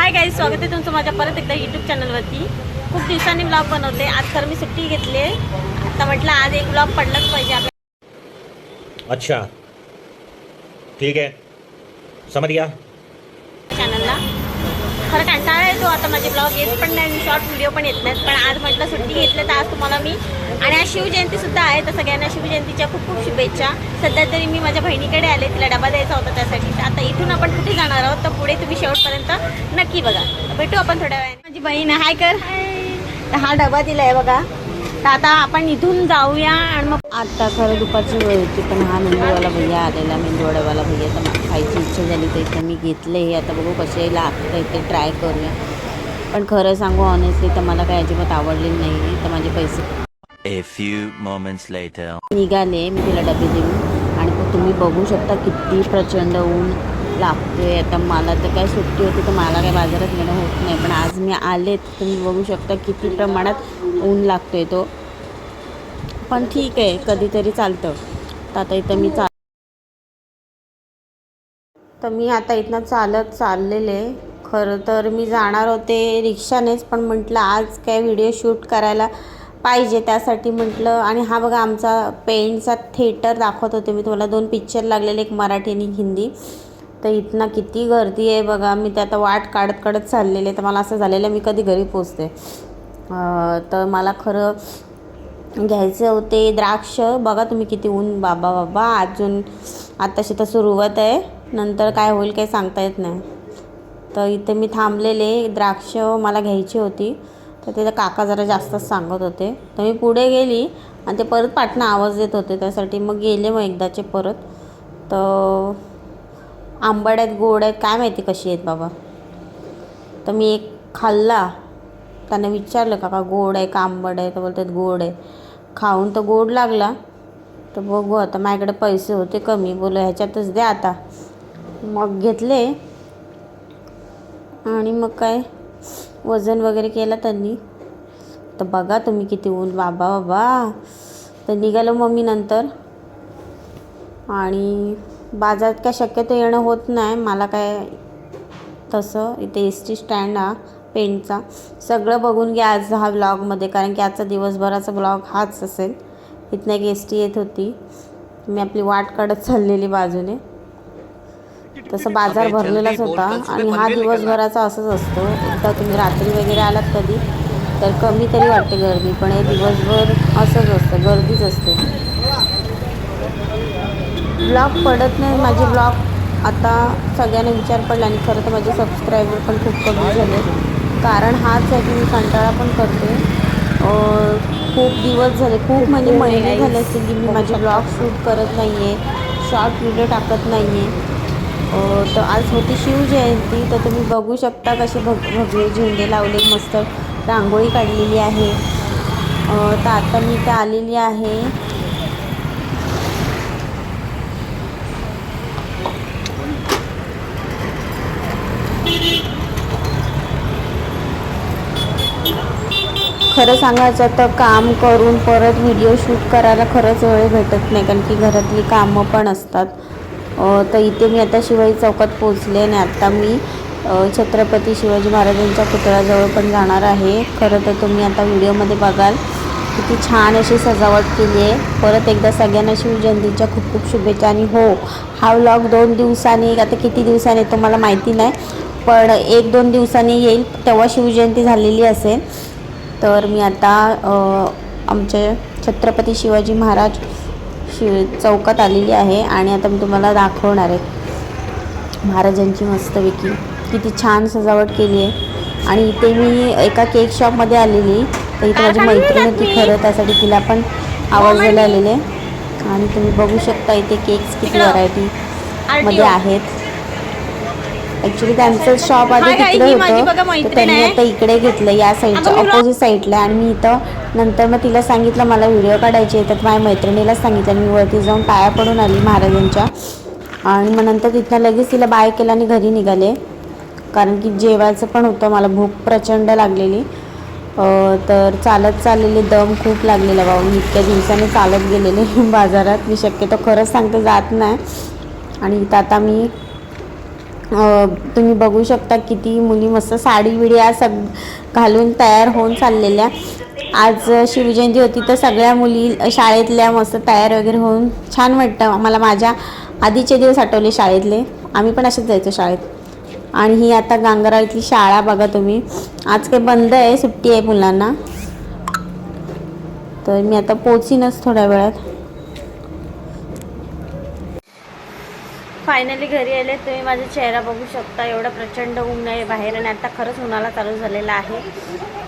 Hi guys, स्वागत आहे तुमचं माझ्या परत एकदा यूट्यूब चॅनलवरती। खूप दिवसांनी ब्लॉग बनवते। आज तर मी सुट्टी घेतली आहे, आता म्हटलं आज एक ब्लॉग पडलाच पाहिजे आपल्या। अच्छा ठीक है, समझ गया। चॅनलला खरं कंटाळा येतो आता, माझे ब्लॉग येत पण नाही, शॉर्ट व्हिडिओ पण येत नाहीत। पण आज म्हटलं सुट्टी घेतली तर आज तुम्हाला मी, आणि आज शिवजयंतीसुद्धा आहे, तर सगळ्यांना शिवजयंतीच्या खूप खूप शुभेच्छा। सध्या तरी मी माझ्या बहिणीकडे आले, तिला डबा द्यायचा होता त्यासाठी। तर आता इथून आपण कुठे जाणार आहोत तर पुढे तुम्ही शेवटपर्यंत नक्की बघा। भेटू आपण थोड्या वेळाने। माझी बहीण हाय कर, तर हा डबा दिलाय बघा। तर आता आपण इथून जाऊया आणि मग आता खरं दुपारची वेळ होती, पण हा मेंदूवाला भैया आलेला, मेंदूवड्यावाला भैया, तर मला खायची इच्छा झाली तर इथं मी घेतले। हे आता बघू कसे लागतं ते ट्राय करूया। पण खरं सांगू ऑनेस्टली तर मला काही अजिबात आवडलेलं नाही आहे, तर माझे पैसे A few moments later. निघाले मी तिला डबे देऊन। आणि तुम्ही बघू शकता किती प्रचंड ऊन लागते। आता मला तर काय सुट्टी होती तर मला काय बाजारात येणं होत नाही, पण आज मी आले तर तुम्ही बघू शकता किती प्रमाणात ऊन लागतोय तो। पण ठीक आहे, कधीतरी चालतं। तर आता इथं मी आता इथनं चालत चाललेले। खरं तर मी जाणार होते रिक्षानेच, पण म्हटलं आज काय व्हिडिओ शूट करायला पाहिजे, त्यासाठी म्हटलं। आणि हा बघा आमचा पेंटचा थिएटर दाखवत होते मी तुम्हाला, 2 पिक्चर लागलेले, एक मराठी आणि हिंदी। तर इथनं किती गर्दी आहे बघा। मी ते आता वाट काढत चाललेले, तर मला असं झालेलं मी कधी घरी पोचते। तर मला खरं घ्यायचे होते द्राक्ष। बघा तुम्ही किती ऊन, बाबा बाबा, अजून आताशी तर सुरुवात आहे, नंतर काय होईल काही सांगता येत नाही। तर इथे मी थांबलेले, द्राक्ष मला घ्यायची होती, तर ते काका जरा जास्तच सांगत होते। तर मी पुढे गेली आणि ते परत पाटणं आवाज देत होते, त्यासाठी मग गेले मग एकदाचे परत। तर आंबट आहेत गोड आहेत काय माहिती कशी आहेत बाबा। तर मी एक खाल्ला, त्याने विचारलं काका गोड आहे का आंबट आहे, तर बोलतात गोड आहे। खाऊन तर गोड लागला, तर बघू आता माझ्याकडे पैसे होते कमी, बोलू ह्याच्यातच द्या आता। मग घेतले आणि मग काय वजन वगैरे केला त्यांनी। तर बघा तुम्ही किती ऊन, बाबा बाबा। तर निघालो मग मी नंतर, आणि बाजारात काय शक्यतो येणं होत नाही मला काय तसं। इथे एस टी स्टँड हा पेंटचा, सगळं बघून घ्या आज हा ब्लॉगमध्ये, कारण की आजचा दिवसभराचा ब्लॉग हाच असेल। इथनं एक एस टी येत होती, मी आपली वाट काढत चाललेली बाजूने। तसं बाजार भरलेलाच होता, आणि हा दिवसभराचा असंच असतो। एकदा तुम्ही रात्री वगैरे आलात कधी तर कमी तरी वाटते गर्दी, पण हे दिवसभर असंच असतं, गर्दीच असते। ब्लॉग पडत नाही माझे ब्लॉग, आता सगळ्यांना विचार पडला। आणि खरं तर माझे सबस्क्रायबर पण खूप कमी झाले, कारण हाच आहे की मी कंटाळा पण करते। खूप दिवस झाले, खूप म्हणजे महिने झाले असतील की मी माझे ब्लॉग शूट करत नाही आहे, शॉर्ट व्हिडिओ टाकत नाही आहे। तर आज होती शिवजयंती, तर तुम्ही बघू शकता कसे भगवे झेंडे लावले, मस्त रांगोळी काढलेली आहे। तर आता मी इथे आलेली आहे। खरं सांगायचं तर काम करून परत व्हिडिओ शूट करायला खरंच वेळ भेटत नाही, कारण की घरातली कामं पण असतात। तर इथे मी आता शिवाजी चौकात पोचले, आणि आता मी छत्रपती शिवाजी महाराजांच्या पुतळ्याजवळ पण जाणार आहे। खरं तर तुम्ही आता व्हिडिओमध्ये बघाल किती छान अशी सजावट केली आहे। परत एकदा सगळ्यांना शिवजयंतीच्या खूप खूप शुभेच्छा। आणि हो, हा व्लॉग 2 दिवसांनी, आता किती दिवसांनी तुम्हाला माहिती नाही, पण 1-2 दिवसांनी येईल, तेव्हा शिवजयंती झालेली असेल। तर मी आता आमचे छत्रपती शिवाजी महाराज चौकात आलेली आहे, आणि आता मी तुम्हाला दाखवणार आहे महाराजांची मस्तपैकी किती छान सजावट केली आहे। आणि इथे मी एका केक शॉपमध्ये आलेली, तर इथे माझी मैत्रीण होती खरं, त्यासाठी तिला पण आवाजायला आलेले। आणि तुम्ही बघू शकता इथे केक्स किती व्हरायटीमध्ये आहेत। ॲक्च्युली त्यांचं शॉप आधी तिकडे होतं, तर त्यांनी आता इकडे घेतलं, या साईडच्या ऑपोजिट साईडला। आणि मी इथं नंतर मग तिला सांगितलं मला व्हिडिओ काढायचे, तर माझ्या मैत्रिणीलाच सांगितलं, मी वरती जाऊन पाया पडून आली महाराजांच्या। आणि मग नंतर तिथनं लगेच तिला बाय केलं आणि घरी निघाले, कारण की जेवायचं पण होतं, मला भूक प्रचंड लागलेली। तर चालत चाललेले, दम खूप लागलेला बाबा, मी इतक्या दिवसांनी चालत गेलेले बाजारात, मी शक्यतो खरंच सांगते जात नाही। आणि इथं आता मी तुम्ही बघू शकता किती मुली मस्त साडी विड्या घालून तयार होऊन चाललेल्या. आज शिवजयंती होती तर सगळ्या मुली शाळेतल्या मस्त तयार वगैरे होऊन छान वाटतं. मला माझ्या आधीचे दिवस आठवले शाळेतले. आम्ही पण असेच जायचो शाळेत. आणि ही आता गांगराळीतली शाळा बघा तुम्ही. आज काही बंद आहे, सुट्टी आहे मुलांना. तर मी आता पोचीनच थोड्या वेळात. फायनली घरी आले. तुम्ही माझा चेहरा बघू शकता. एवढा प्रचंड ऊन आहे बाहेर आणि आता खरंच उन्हाळा चालू झालेला आहे.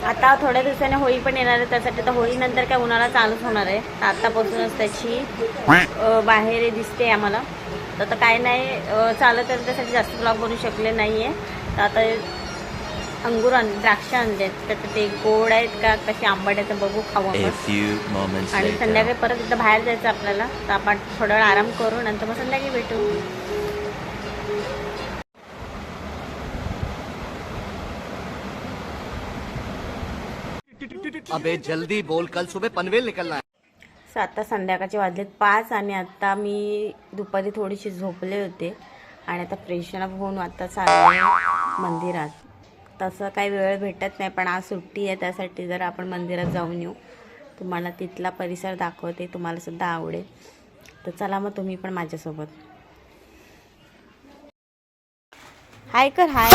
आता थोड्या दिवसाने होळी पण येणार आहे. त्यासाठी तर होळीनंतर काय उन्हाळा चालूच होणार आहे. तर आत्तापासूनच त्याची बाहेर दिसते आम्हाला. तर आता काय नाही चालत तर त्यासाठी जास्त ब्लॉग बनवू शकले नाही आहे. तर आता अंगूर द्राक्ष आणले. तर ते गोड आहेत का कसे आंबट आहेत तर बघू, खाऊ A आपण. few moments आणि later. संध्याकाळी परत एकदा बाहेर जायचं आपल्याला. तर आपण थोडा वेळ आराम करू, नंतर मग संध्याकाळी भेटू. अबे जल्दी बोल, कल सुबह पनवेल निकलना है. आता संध्याकाळचे वाजलेत 5 आणि आता मी दुपारी थोडीशी झोपले होते आणि आता फ्रेशनअप होऊन आता चालले मंदिरात. तसं काही वेळ भेटत नाही पण आज सुट्टी आहे त्यासाठी जर आपण मंदिरात जाऊन येऊ. तुम्हाला तिथला परिसर दाखवते, तुम्हाला सुद्धा आवडेल. तर चला मग तुम्ही पण माझ्यासोबत. हाय कर, हाय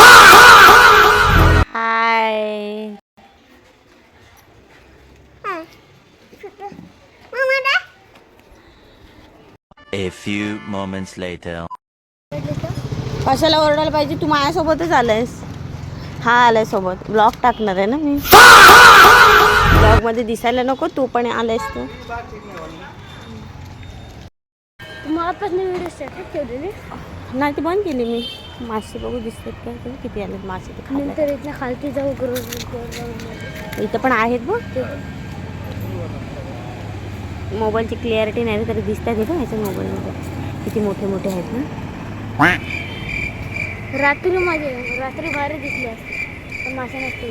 हाय. A few moments later. कशाला ओरडायला पाहिजे, तू माझ्यासोबतच आलायस. हा आलाय सोबत. ब्लॉग टाकणार आहे ना मी. ब्लॉग मध्ये दिसायला नको तू पण आलायस. तू नाही ती बंद केली मी. मासे बघू दिसतात काय ते, किती आलेत मासे. ते खायला खालती जाऊ. इथं पण आहेत बघ. मोबाईलची क्लिअरिटी नाही तरी दिसतात हे बघ ह्याच्या मोबाईलमध्ये किती मोठे मोठे आहेत ना. रात्री भारी दिसली असते पण मासे नसते.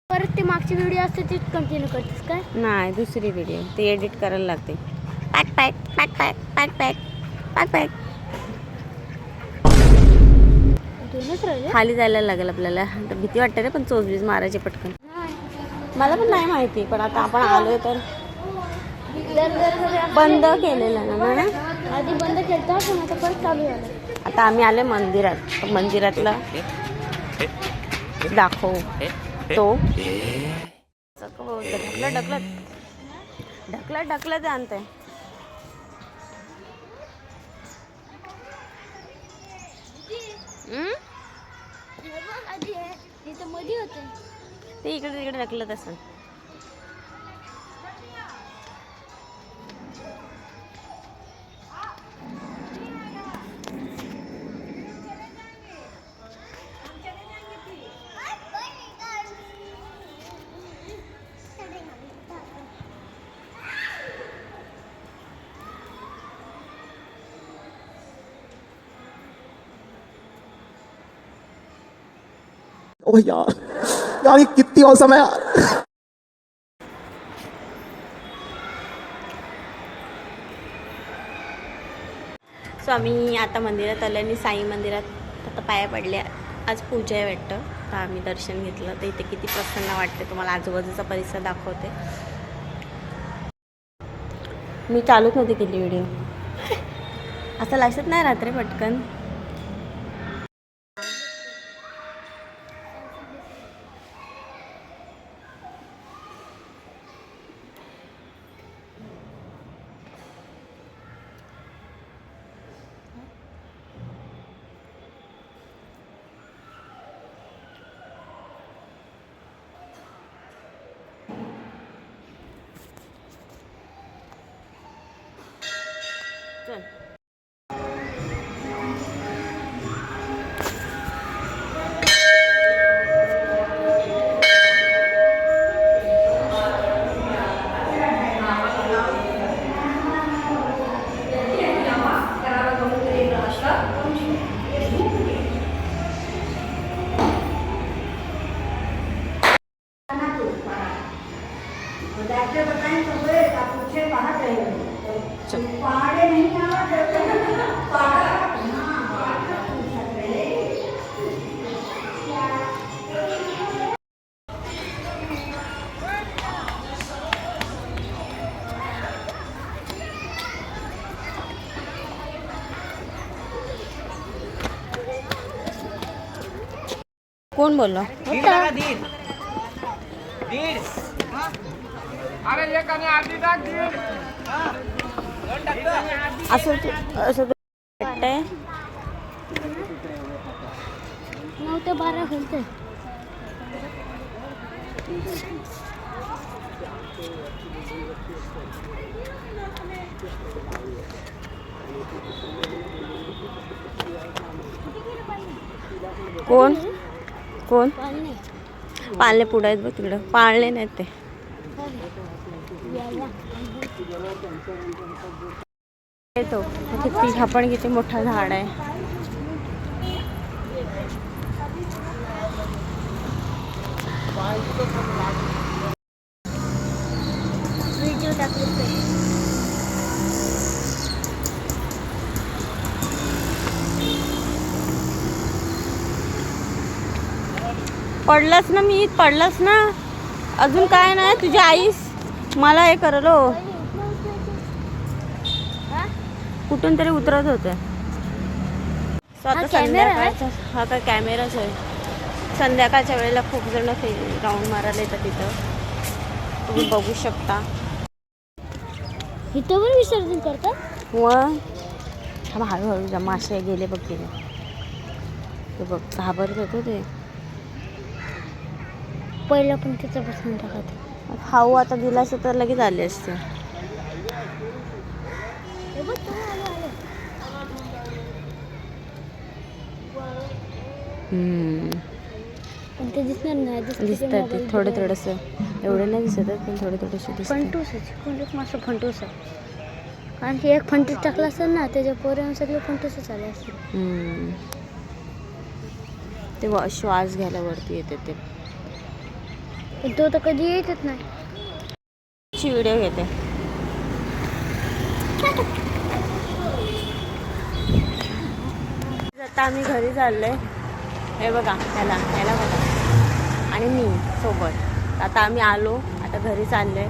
परत ती मागची व्हिडिओ असते तीच कंटिन्यू करतेस काय? नाही, दुसरी व्हिडिओ ती एडिट करायला लागते. Pack pack pack pack pack pack pack pack. दोनच राहिले. खाली जायला लागेल आपल्याला. तर भीती वाटते रे पण चोचबीज मारायची पटकन. मला पण नाही माहिती पण आता आपण आलोय तर बंद केलेलं ना. आधी बंद केलं पण आता परत चालू झालं. आता आम्ही आले मंदिरात. तर मंदिरातला दाखव तो ढकलत ढकलत ढकलत ढकलत आणतंय. तिथं मध्ये होते ते इकडे तिकडे ढकलत असं. ओ यार ये कितनी औसम है यार. सो आम्ही आता मंदिरात आलो आणि साई मंदिरात आता पाया पडल्या. आज पूजा आहे वाटतं. तर आम्ही दर्शन घेतलं. तर इथे किती प्रसन्न वाटते. तुम्हाला आजूबाजूचा परिसर दाखवते. मी चालूच नव्हती केली व्हिडिओ. असं लक्षात नाही राहत रे पटकन. चल कोण बोललो? असं वाटतंय. 9 ते 12 घंटे. कोण कोण पाळणे. पाळणे पुढे आहेत बघ तिकडं. पाळणे नाहीत ते. येतो किती हा पण किती मोठा झाड आहे. व्हिडिओ टाकले. पडलास ना मी. पडलास ना. अजून काय नाही. तुझ्या आईस मला हे करलो. कुठून तरी उतरत होते. स्वतः संध्याकाळचा हा काय कॅमेराच आहे. संध्याकाळच्या वेळेला खूप जण राऊंड मारायला येतात तिथं. तुम्ही बघू शकता. इथं पण विसर्जन करतात. व हळूहळू जा. मासे गेले बघ तिथे. ते बघ घाबरत होतो ते. पहिलं पण तिचं बसून टाकत. खाऊ आता दिला असतं तर लगेच आले असते. पण ते दिसणार नाही. दिसतात ते थोडे थोडंसं. एवढे नाही दिसत पण थोडे थोडेसे दिसतात. फंटूस मस्त फंटूस आहे. कारण की एक फंटूस टाकला असेल ना त्याच्या पोऱ्यानं सगळे फंटूसच आले असतील. ते श्वास घ्यायला वरती येते ते. पण तो तर कधी येतच नाही. व्हिडिओ घेते. आता आम्ही घरी चाललोय. हे बघा ह्याला बघा. आणि मी सोबत. आता आम्ही आलो. आता घरी चाललोय.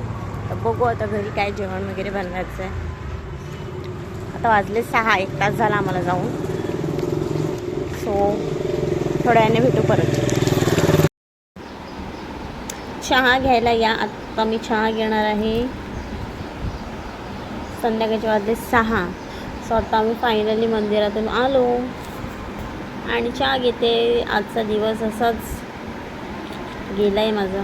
तर बघू आता घरी काय जेवण वगैरे बनवायचं आहे. आता वाजले 6. 1 तास झाला आम्हाला जाऊन. सो थोड्या वेळाने भेटू परत. चहा घ्यायला या. आता मी चहा घेणार आहे. संध्याकाळचे वाजले 6. सो आता आम्ही फायनली मंदिरातून आलो आणि चहा घेते. आजचा दिवस असाच गेलाय माझा.